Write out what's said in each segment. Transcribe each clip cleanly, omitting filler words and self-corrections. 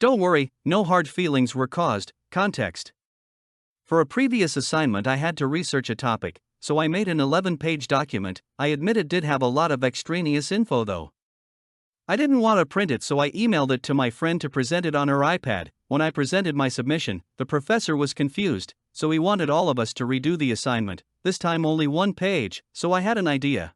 Don't worry, no hard feelings were caused. Context. For a previous assignment, I had to research a topic, so I made an 11-page document. I admit it did have a lot of extraneous info though. I didn't want to print it, so I emailed it to my friend to present it on her iPad. When I presented my submission, the professor was confused, so he wanted all of us to redo the assignment, this time only one page, so I had an idea.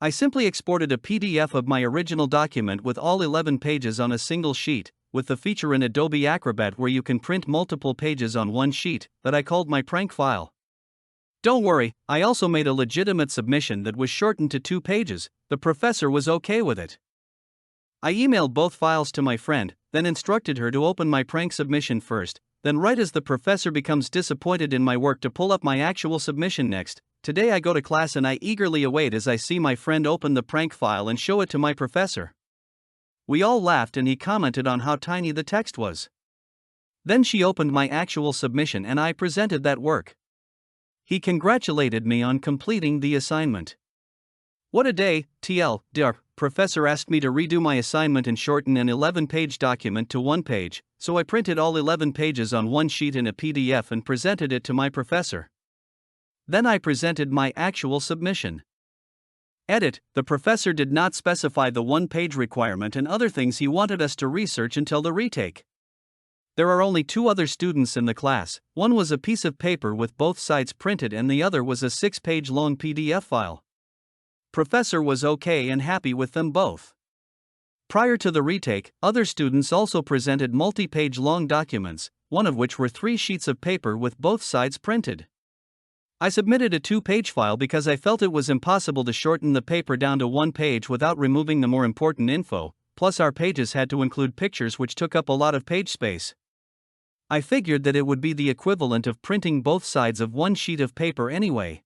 I simply exported a PDF of my original document with all 11 pages on a single sheet, with the feature in Adobe Acrobat where you can print multiple pages on one sheet, that I called my prank file. Don't worry, I also made a legitimate submission that was shortened to 2 pages. The professor was okay with it. I emailed both files to my friend, then instructed her to open my prank submission first, then right as the professor becomes disappointed in my work to pull up my actual submission next. Today I go to class and I eagerly await as I see my friend open the prank file and show it to my professor. We all laughed and he commented on how tiny the text was. Then she opened my actual submission and I presented that work. He congratulated me on completing the assignment. What a day, TL. Dear professor asked me to redo my assignment and shorten an 11-page document to 1 page, so I printed all 11 pages on one sheet in a PDF and presented it to my professor. Then I presented my actual submission. Edit: the professor did not specify the 1-page requirement and other things he wanted us to research until the retake. There are only 2 other students in the class. One was a piece of paper with both sides printed and the other was a 6-page long PDF file. Professor was okay and happy with them both. Prior to the retake, other students also presented multi-page long documents, one of which were 3 sheets of paper with both sides printed. I submitted a 2-page file because I felt it was impossible to shorten the paper down to 1 page without removing the more important info, plus our pages had to include pictures which took up a lot of page space. I figured that it would be the equivalent of printing both sides of one sheet of paper anyway.